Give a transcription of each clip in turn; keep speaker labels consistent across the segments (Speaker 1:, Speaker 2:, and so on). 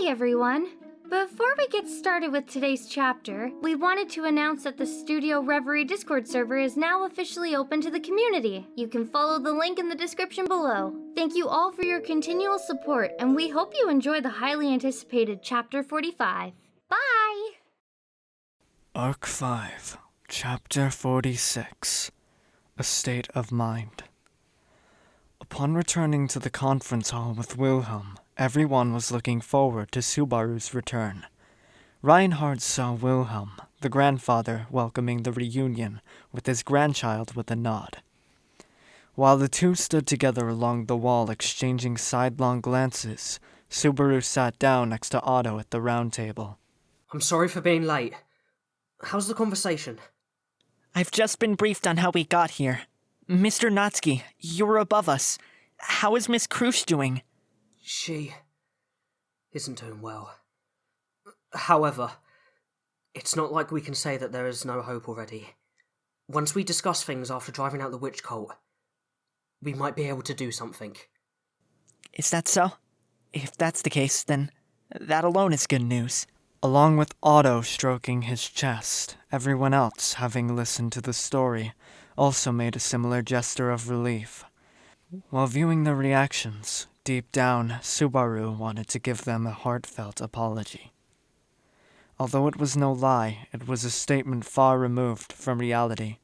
Speaker 1: Hi everyone! Before we get started with today's chapter, we wanted to announce that the Studio Reverie Discord server is now officially open to the community. You can follow the link in the description below. Thank you all for your continual support, and we hope you enjoy the highly anticipated Chapter 45. Bye!
Speaker 2: Arc 5, Chapter 46, A State of Mind. Upon returning to the conference hall with Wilhelm, everyone was looking forward to Subaru's return. Reinhard saw Wilhelm, the grandfather, welcoming the reunion with his grandchild with a nod. While the two stood together along the wall exchanging sidelong glances, Subaru sat down next to Otto at the round table.
Speaker 3: I'm sorry for being late. How's the conversation?
Speaker 4: I've just been briefed on how we got here. Mr. Natsuki, you're above us. How is Miss Krusch doing?
Speaker 3: She isn't doing well. However, it's not like we can say that there is no hope already. Once we discuss things after driving out the witch cult, we might be able to do something.
Speaker 4: Is that so? If that's the case, then that alone is good news.
Speaker 2: Along with Otto stroking his chest, everyone else, having listened to the story, also made a similar gesture of relief. While viewing their reactions, deep down, Subaru wanted to give them a heartfelt apology. Although it was no lie, it was a statement far removed from reality.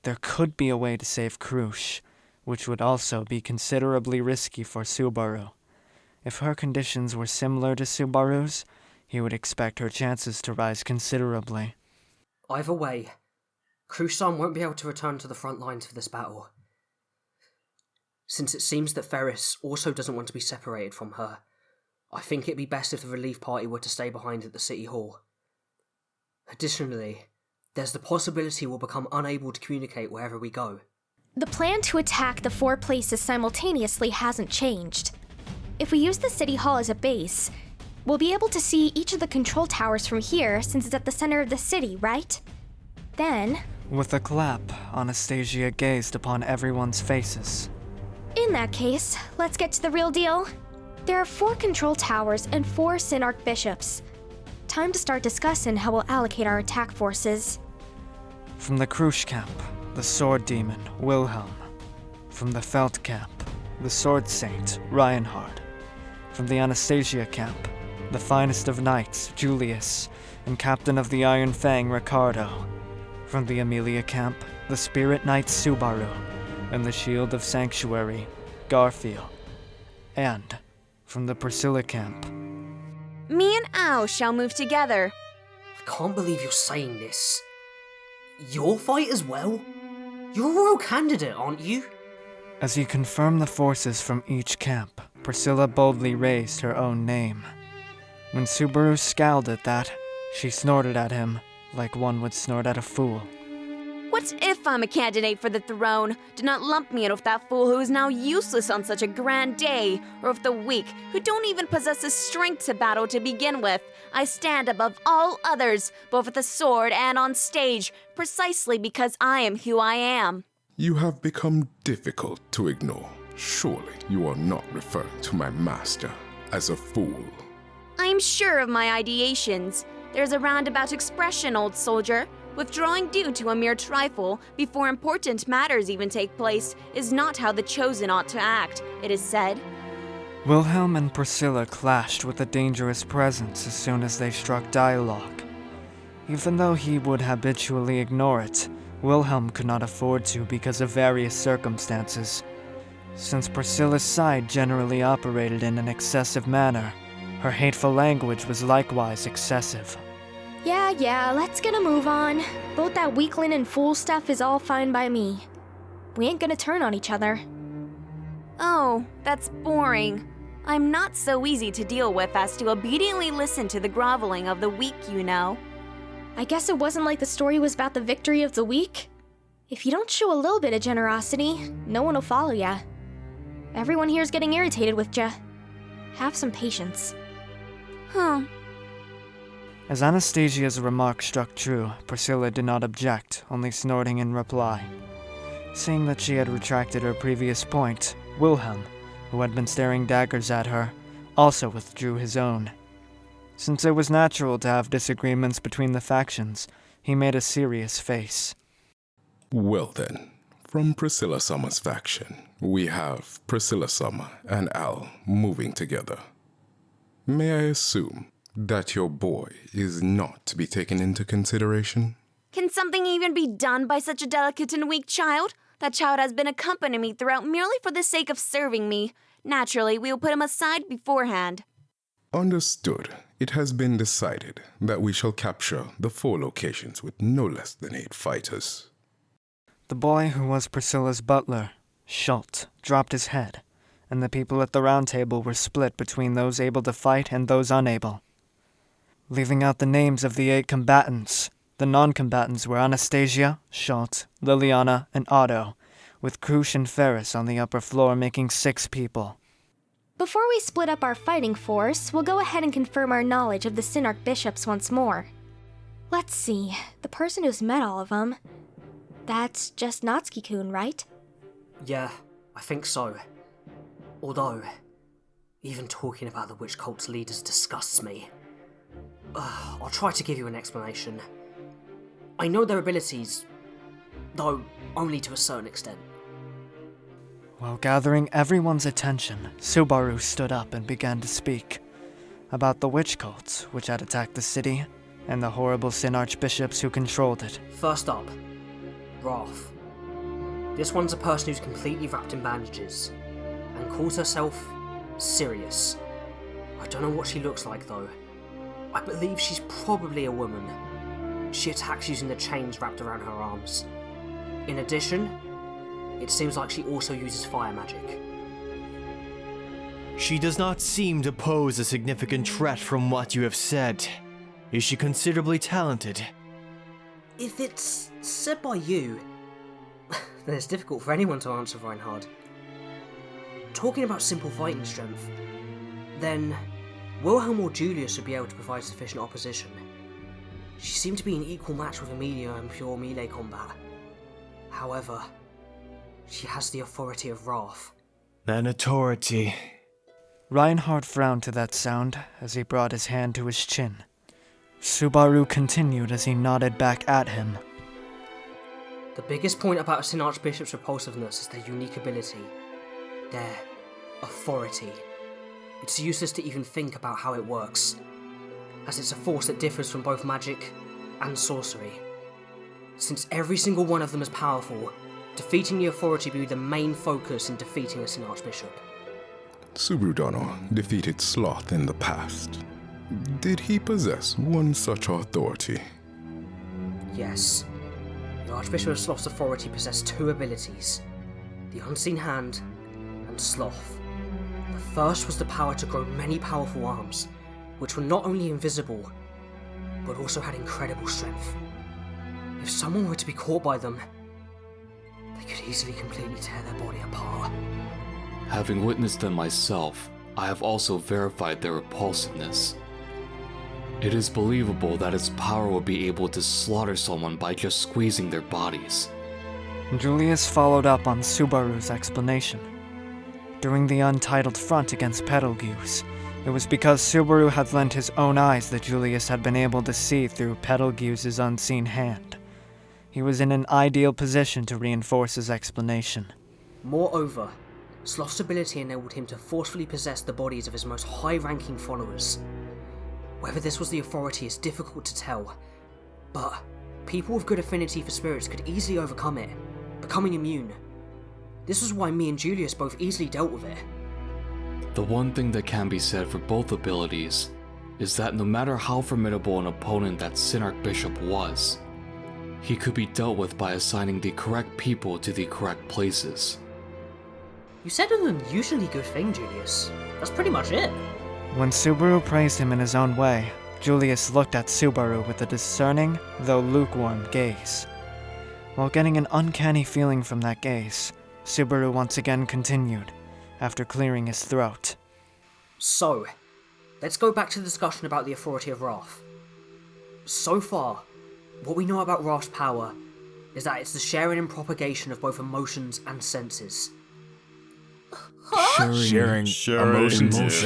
Speaker 2: There could be a way to save Krusch, which would also be considerably risky for Subaru. If her conditions were similar to Subaru's, he would expect her chances to rise considerably.
Speaker 3: Either way, Krusch-san won't be able to return to the front lines for this battle. Since it seems that Pyrrhixz also doesn't want to be separated from her, I think it'd be best if the relief party were to stay behind at the City Hall. Additionally, there's the possibility we'll become unable to communicate wherever we go.
Speaker 5: The plan to attack the 4 places simultaneously hasn't changed. If we use the City Hall as a base, we'll be able to see each of the control towers from here since it's at the center of the city, right? Then...
Speaker 2: With a clap, Anastasia gazed upon everyone's faces.
Speaker 5: In that case, let's get to the real deal. There are 4 control towers and 4 Synarch bishops. Time to start discussing how we'll allocate our attack forces.
Speaker 2: From the Krusch camp, the Sword Demon, Wilhelm. From the Felt camp, the Sword Saint, Reinhard. From the Anastasia camp, the finest of knights, Julius, and Captain of the Iron Fang, Ricardo. From the Emilia camp, the Spirit Knight, Subaru, and the Shield of Sanctuary, Garfiel. And from the Priscilla camp.
Speaker 6: Me and Ao shall move together.
Speaker 3: I can't believe you're saying this. You'll fight as well? You're a royal candidate, aren't you?
Speaker 2: As he confirmed the forces from each camp, Priscilla boldly raised her own name. When Subaru scowled at that, she snorted at him like one would snort at a fool.
Speaker 6: What if I'm a candidate for the throne? Do not lump me in with that fool who is now useless on such a grand day, or with the weak, who don't even possess the strength to battle to begin with. I stand above all others, both with the sword and on stage, precisely because I am who I am.
Speaker 7: You have become difficult to ignore. Surely you are not referring to my master as a fool.
Speaker 6: I'm sure of my ideations. There's a roundabout expression, old soldier. Withdrawing due to a mere trifle, before important matters even take place, is not how the chosen ought to act, it is said.
Speaker 2: Wilhelm and Priscilla clashed with a dangerous presence as soon as they struck dialogue. Even though he would habitually ignore it, Wilhelm could not afford to because of various circumstances. Since Priscilla's side generally operated in an excessive manner, her hateful language was likewise excessive.
Speaker 5: Yeah, let's get a move on. Both that weakling and fool stuff is all fine by me. We ain't gonna turn on each other.
Speaker 6: Oh, that's boring. I'm not so easy to deal with as to obediently listen to the groveling of the weak, you know.
Speaker 5: I guess it wasn't like the story was about the victory of the weak. If you don't show a little bit of generosity, no one will follow ya. Everyone here's getting irritated with ya. Have some patience.
Speaker 6: Huh.
Speaker 2: As Anastasia's remark struck true, Priscilla did not object, only snorting in reply. Seeing that she had retracted her previous point, Wilhelm, who had been staring daggers at her, also withdrew his own. Since it was natural to have disagreements between the factions, he made a serious face.
Speaker 7: Well then, from Priscilla Summer's faction, we have Priscilla Summer and Al moving together. May I assume that your boy is not to be taken into consideration?
Speaker 6: Can something even be done by such a delicate and weak child? That child has been accompanying me throughout merely for the sake of serving me. Naturally, we will put him aside beforehand.
Speaker 7: Understood. It has been decided that we shall capture the 4 locations with no less than 8 fighters.
Speaker 2: The boy who was Priscilla's butler, Schult, dropped his head, and the people at the round table were split between those able to fight and those unable. Leaving out the names of the 8 combatants, the non-combatants were Anastasia, Schult, Liliana, and Otto, with Krush and Ferris on the upper floor making 6 people.
Speaker 5: Before we split up our fighting force, we'll go ahead and confirm our knowledge of the Synarch bishops once more. Let's see, the person who's met all of them, that's just Natsuki-kun, right?
Speaker 3: Yeah, I think so. Although, even talking about the witch cult's leaders disgusts me. I'll try to give you an explanation. I know their abilities, though only to a certain extent.
Speaker 2: While gathering everyone's attention, Subaru stood up and began to speak about the witch cults which had attacked the city and the horrible Sin Archbishops who controlled it.
Speaker 3: First up, Wrath. This one's a person who's completely wrapped in bandages and calls herself Sirius. I don't know what she looks like though. I believe she's probably a woman. She attacks using the chains wrapped around her arms. In addition, it seems like she also uses fire magic.
Speaker 8: She does not seem to pose a significant threat from what you have said. Is she considerably talented?
Speaker 3: If it's said by you, then it's difficult for anyone to answer, Reinhard. Talking about simple fighting strength, then Wilhelm or Julius would be able to provide sufficient opposition. She seemed to be an equal match with Emilia in pure melee combat. However, she has the authority of Wrath.
Speaker 8: An authority.
Speaker 2: Reinhard frowned to that sound as he brought his hand to his chin. Subaru continued as he nodded back at him.
Speaker 3: The biggest point about a Sin Archbishop's repulsiveness is their unique ability. Their authority. It's useless to even think about how it works, as it's a force that differs from both magic and sorcery. Since every single one of them is powerful, defeating the authority will be the main focus in defeating a Sin Archbishop.
Speaker 7: Subaru Dono defeated Sloth in the past. Did he possess one such authority?
Speaker 3: Yes. The Archbishop of Sloth's authority possessed 2 abilities, the Unseen Hand and Sloth. The first was the power to grow many powerful arms, which were not only invisible, but also had incredible strength. If someone were to be caught by them, they could easily completely tear their body apart.
Speaker 9: Having witnessed them myself, I have also verified their repulsiveness. It is believable that its power would be able to slaughter someone by just squeezing their bodies.
Speaker 2: Julius followed up on Subaru's explanation. During the untitled front against Pyrrhixz, it was because Subaru had lent his own eyes that Julius had been able to see through Pyrrhix's unseen hand. He was in an ideal position to reinforce his explanation.
Speaker 3: Moreover, Sloth's ability enabled him to forcefully possess the bodies of his most high-ranking followers. Whether this was the authority is difficult to tell, but people with good affinity for spirits could easily overcome it, becoming immune. This was why me and Julius both easily dealt with it.
Speaker 9: The one thing that can be said for both abilities is that no matter how formidable an opponent that Sin Archbishop was, he could be dealt with by assigning the correct people to the correct places.
Speaker 3: You said an unusually good thing, Julius. That's pretty much it.
Speaker 2: When Subaru praised him in his own way, Julius looked at Subaru with a discerning, though lukewarm, gaze. While getting an uncanny feeling from that gaze, Subaru once again continued, after clearing his throat.
Speaker 3: So, let's go back to the discussion about the authority of Wrath. So far, what we know about Wrath's power is that it's the sharing and propagation of both emotions and senses.
Speaker 8: Sharing
Speaker 10: emotions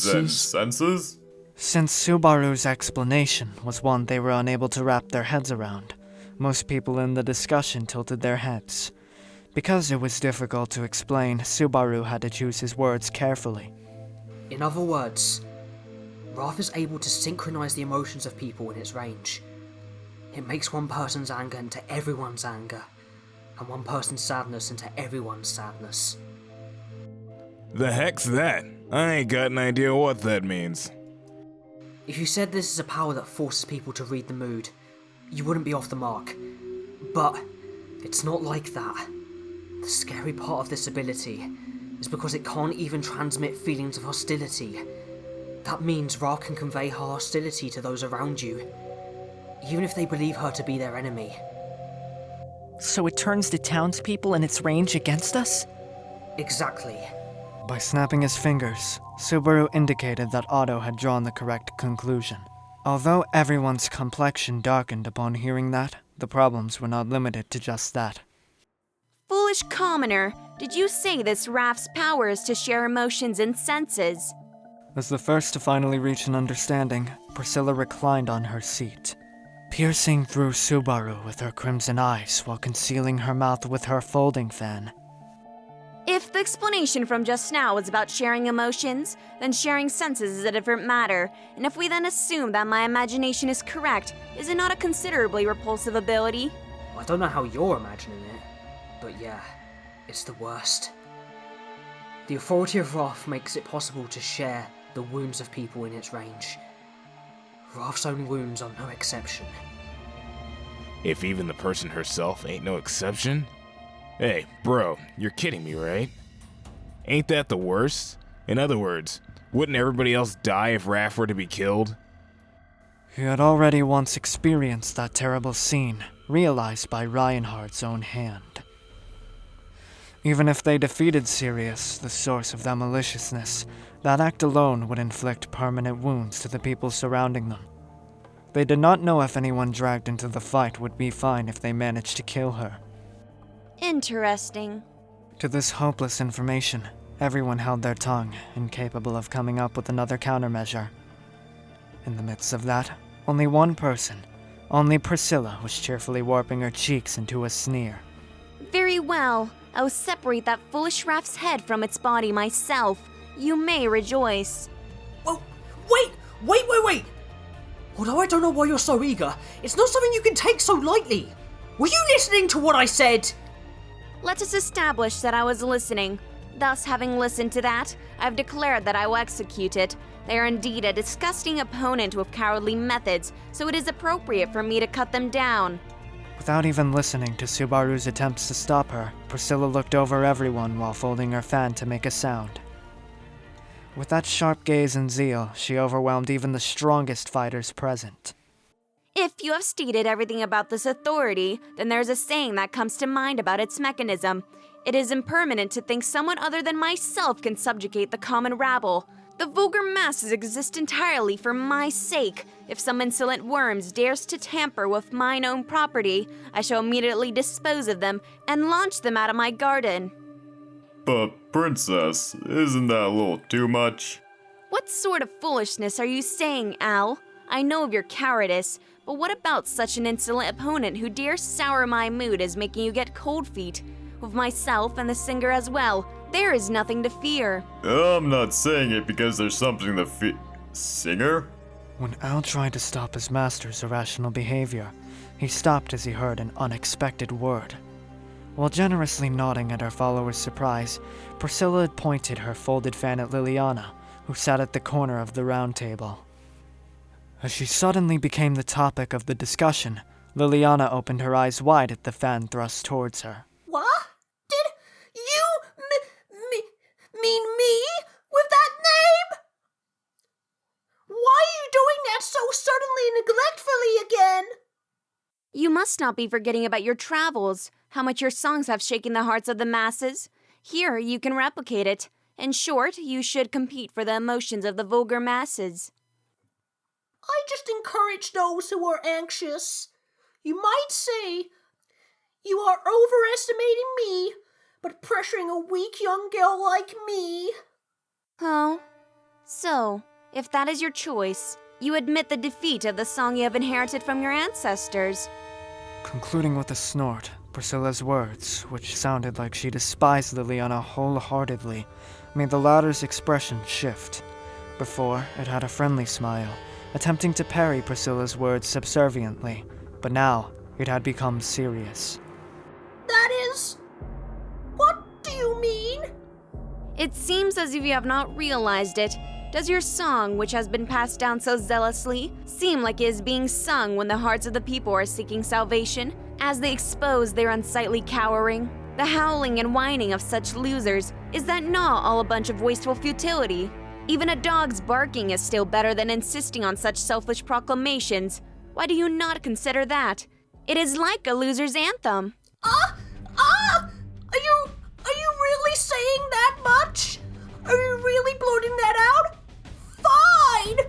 Speaker 10: and senses?
Speaker 2: Since Subaru's explanation was one they were unable to wrap their heads around, most people in the discussion tilted their heads. Because it was difficult to explain, Subaru had to choose his words carefully.
Speaker 3: In other words, Wrath is able to synchronize the emotions of people in its range. It makes one person's anger into everyone's anger, and one person's sadness into everyone's sadness.
Speaker 10: The heck's that? I ain't got an idea what that means.
Speaker 3: If you said this is a power that forces people to read the mood, you wouldn't be off the mark. But it's not like that. The scary part of this ability is because it can't even transmit feelings of hostility. That means Ra can convey her hostility to those around you, even if they believe her to be their enemy.
Speaker 4: So it turns the townspeople in its range against us?
Speaker 3: Exactly.
Speaker 2: By snapping his fingers, Subaru indicated that Otto had drawn the correct conclusion. Although everyone's complexion darkened upon hearing that, the problems were not limited to just that.
Speaker 6: Foolish commoner, did you say this Wrath's power is to share emotions and senses?
Speaker 2: As the first to finally reach an understanding, Priscilla reclined on her seat, piercing through Subaru with her crimson eyes while concealing her mouth with her folding fan.
Speaker 6: If the explanation from just now was about sharing emotions, then sharing senses is a different matter, and if we then assume that my imagination is correct, is it not a considerably repulsive ability?
Speaker 3: I don't know how you're imagining it, but yeah, it's the worst. The authority of Wrath makes it possible to share the wounds of people in its range. Wrath's own wounds are no exception.
Speaker 10: If even the person herself ain't no exception? Hey, bro, you're kidding me, right? Ain't that the worst? In other words, wouldn't everybody else die if Wrath were to be killed?
Speaker 2: He had already once experienced that terrible scene, realized by Reinhard's own hand. Even if they defeated Sirius, the source of their maliciousness, that act alone would inflict permanent wounds to the people surrounding them. They did not know if anyone dragged into the fight would be fine if they managed to kill her.
Speaker 6: Interesting.
Speaker 2: To this hopeless information, everyone held their tongue, incapable of coming up with another countermeasure. In the midst of that, only one person, only Priscilla, was cheerfully warping her cheeks into a sneer.
Speaker 6: Very well. I will separate that foolish Wrath's head from its body myself. You may rejoice.
Speaker 3: Oh, wait! Although I don't know why you're so eager, it's not something you can take so lightly. Were you listening to what I said?
Speaker 6: Let us establish that I was listening. Thus, having listened to that, I have declared that I will execute it. They are indeed a disgusting opponent with cowardly methods, so it is appropriate for me to cut them down.
Speaker 2: Without even listening to Subaru's attempts to stop her, Priscilla looked over everyone while folding her fan to make a sound. With that sharp gaze and zeal, she overwhelmed even the strongest fighters present.
Speaker 6: If you have stated everything about this authority, then there's a saying that comes to mind about its mechanism. It is impertinent to think someone other than myself can subjugate the common rabble. The vulgar masses exist entirely for my sake. If some insolent worms dares to tamper with mine own property, I shall immediately dispose of them and launch them out of my garden.
Speaker 11: But, Princess, isn't that a little too much?
Speaker 6: What sort of foolishness are you saying, Al? I know of your cowardice, but what about such an insolent opponent who dares sour my mood as making you get cold feet? With myself and the singer as well, there is nothing to fear.
Speaker 11: I'm not saying it because there's something to Singer?
Speaker 2: When Al tried to stop his master's irrational behavior, he stopped as he heard an unexpected word. While generously nodding at her follower's surprise, Priscilla had pointed her folded fan at Liliana, who sat at the corner of the round table. As she suddenly became the topic of the discussion, Liliana opened her eyes wide at the fan thrust towards her.
Speaker 12: What? Did you mean me with that name? Why are you doing that so suddenly and neglectfully again?
Speaker 6: You must not be forgetting about your travels, how much your songs have shaken the hearts of the masses. Here, you can replicate it. In short, you should compete for the emotions of the vulgar masses.
Speaker 12: I just encourage those who are anxious. You might say, you are overestimating me, but pressuring a weak young girl like me.
Speaker 6: Oh, so, If that is your choice, you admit the defeat of the song you have inherited from your ancestors.
Speaker 2: Concluding with a snort, Priscilla's words, which sounded like she despised Liliana wholeheartedly, made the latter's expression shift. Before, it had a friendly smile, attempting to parry Priscilla's words subserviently, but now it had become serious.
Speaker 12: That is... What do you mean?
Speaker 6: It seems as if you have not realized it. Does your song, which has been passed down so zealously, seem like it is being sung when the hearts of the people are seeking salvation, as they expose their unsightly cowering? The howling and whining of such losers, is that not all a bunch of wasteful futility? Even a dog's barking is still better than insisting on such selfish proclamations. Why do you not consider that? It is like a loser's anthem.
Speaker 12: Are you really saying that much? Are you really blurting that out? Fine!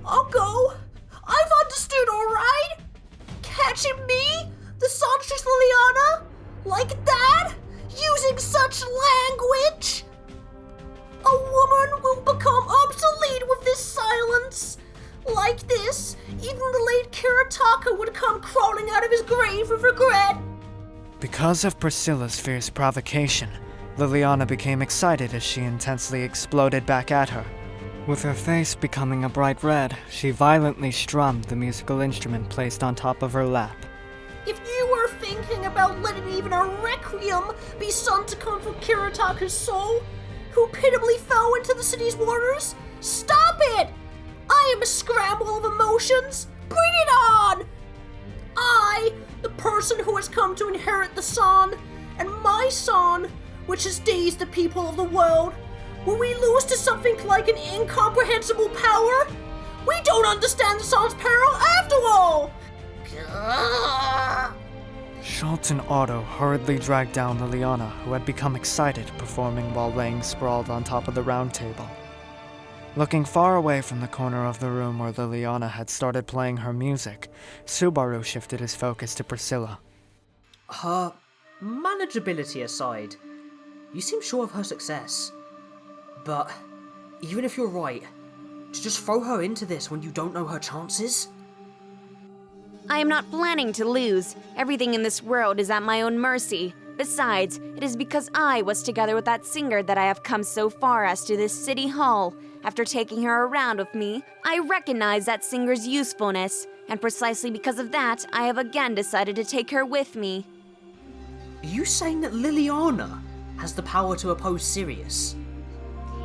Speaker 12: I'll go. I've understood, alright? Catching me, the songstress Liliana, like that? Using such language? A woman will become obsolete with this silence. Like this, even the late Kirataka would come crawling out of his grave with regret.
Speaker 2: Because of Priscilla's fierce provocation, Liliana became excited as she intensely exploded back at her. With her face becoming a bright red, she violently strummed the musical instrument placed on top of her lap.
Speaker 12: If you were thinking about letting even a requiem be sung to comfort Kirataka's soul, who pitiably fell into the city's waters, stop it! I am a scramble of emotions. Bring it on! I, the person who has come to inherit the song, and my song, which has dazed the people of the world, will we lose to something like an incomprehensible power? We don't understand the song's peril after all!
Speaker 2: Schultz and Otto hurriedly dragged down Liliana, who had become excited performing while laying sprawled on top of the round table. Looking far away from the corner of the room where Liliana had started playing her music, Subaru shifted his focus to Priscilla.
Speaker 3: Her manageability aside, you seem sure of her success. But even if you're right, to just throw her into this when you don't know her chances?
Speaker 6: I am not planning to lose. Everything in this world is at my own mercy. Besides, it is because I was together with that singer that I have come so far as to this city hall. After taking her around with me, I recognize that singer's usefulness, and precisely because of that, I have again decided to take her with me.
Speaker 3: Are you saying that Liliana has the power to oppose Sirius?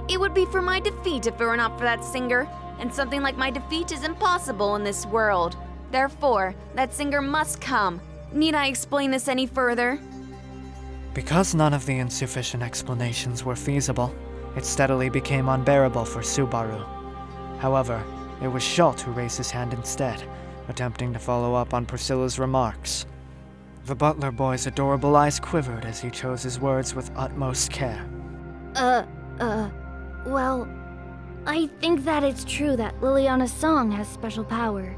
Speaker 6: It would be for my defeat if it were not for that singer, and something like my defeat is impossible in this world. Therefore, that singer must come. Need I explain this any further?
Speaker 2: Because none of the insufficient explanations were feasible, it steadily became unbearable for Subaru. However, it was Schultz who raised his hand instead, attempting to follow up on Priscilla's remarks. The butler boy's adorable eyes quivered as he chose his words with utmost care.
Speaker 1: Well, I think that it's true that Liliana's song has special power.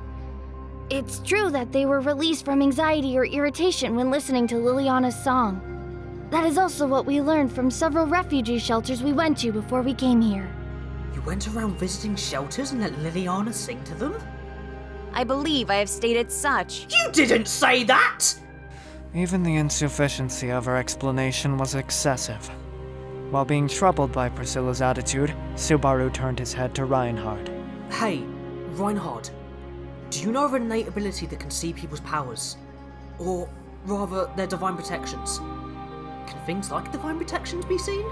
Speaker 1: It's true that they were released from anxiety or irritation when listening to Liliana's song. That is also what we learned from several refugee shelters we went to before we came here.
Speaker 3: You went around visiting shelters and let Liliana sing to them?
Speaker 6: I believe I have stated such.
Speaker 3: You didn't say that!
Speaker 2: Even the insufficiency of her explanation was excessive. While being troubled by Priscilla's attitude, Subaru turned his head to Reinhard.
Speaker 3: Hey, Reinhard. Do you know of an innate ability that can see people's powers? Or, rather, their divine protections? Can things like divine protections be seen?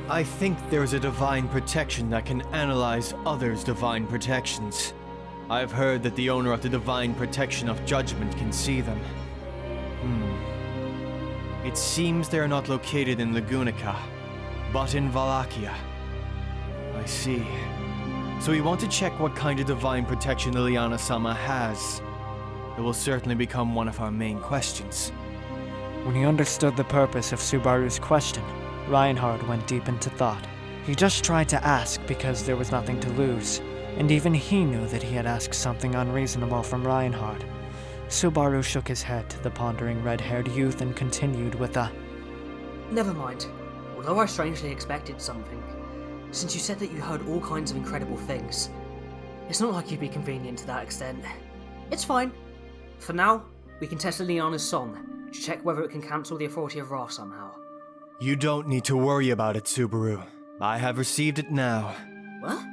Speaker 8: I think there's a divine protection that can analyze others' divine protections. I've heard that the owner of the divine protection of judgment can see them. It seems they are not located in Lagunica, but in Wallachia. I see. So we want to check what kind of divine protection Liliana-sama has. It will certainly become one of our main questions.
Speaker 2: When he understood the purpose of Subaru's question, Reinhard went deep into thought. He just tried to ask because there was nothing to lose, and even he knew that he had asked something unreasonable from Reinhard. Subaru shook his head to the pondering red-haired youth and continued with a...
Speaker 3: Never mind. Although I strangely expected something. since you said that you heard all kinds of incredible things, it's not like you'd be convenient to that extent. It's fine. For now, we can test Liliana's song to check whether it can cancel the authority of Ra somehow.
Speaker 8: You don't need to worry about it, Subaru. I have received it now.
Speaker 3: What?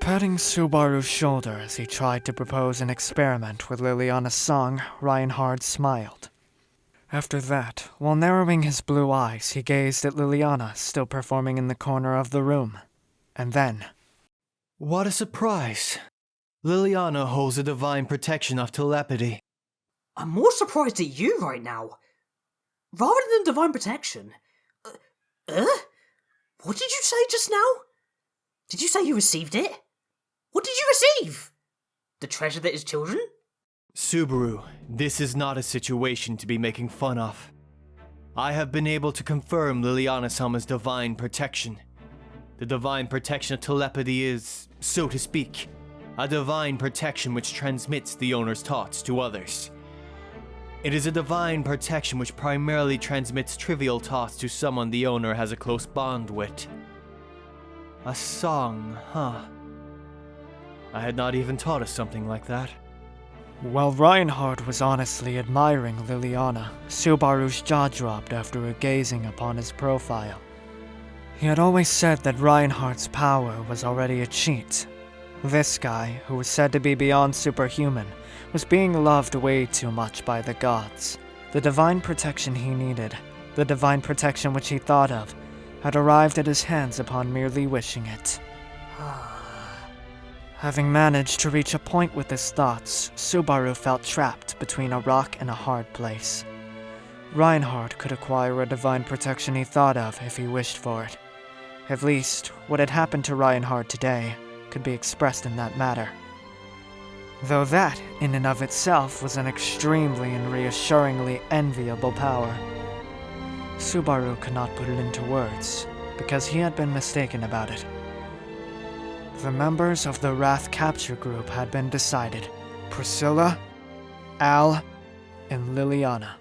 Speaker 2: Patting Subaru's shoulder as he tried to propose an experiment with Liliana's song, Reinhard smiled. After that, while narrowing his blue eyes, he gazed at Liliana, still performing in the corner of the room. And then...
Speaker 8: What a surprise. Liliana holds a divine protection of telepathy.
Speaker 3: I'm more surprised at you right now. Rather than divine protection. What did you say just now? Did you say you received it? What did you receive? The treasure that is children?
Speaker 8: Subaru, this is not a situation to be making fun of. I have been able to confirm Liliana-sama's divine protection. The divine protection of telepathy is, so to speak, a divine protection which transmits the owner's thoughts to others. It is a divine protection which primarily transmits trivial thoughts to someone the owner has a close bond with. A song, huh? I had not even thought of something like that.
Speaker 2: While Reinhard was honestly admiring Liliana, Subaru's jaw dropped after gazing upon his profile. He had always said that Reinhard's power was already a cheat. This guy, who was said to be beyond superhuman, was being loved way too much by the gods. The divine protection he needed, the divine protection which he thought of, had arrived at his hands upon merely wishing it. Having managed to reach a point with his thoughts, Subaru felt trapped between a rock and a hard place. Reinhard could acquire a divine protection he thought of if he wished for it. At least, what had happened to Reinhard today could be expressed in that matter. Though that, in and of itself, was an extremely and reassuringly enviable power. Subaru could not put it into words, because he had been mistaken about it. The members of the Wrath Capture Group had been decided: Priscilla, Al, and Liliana.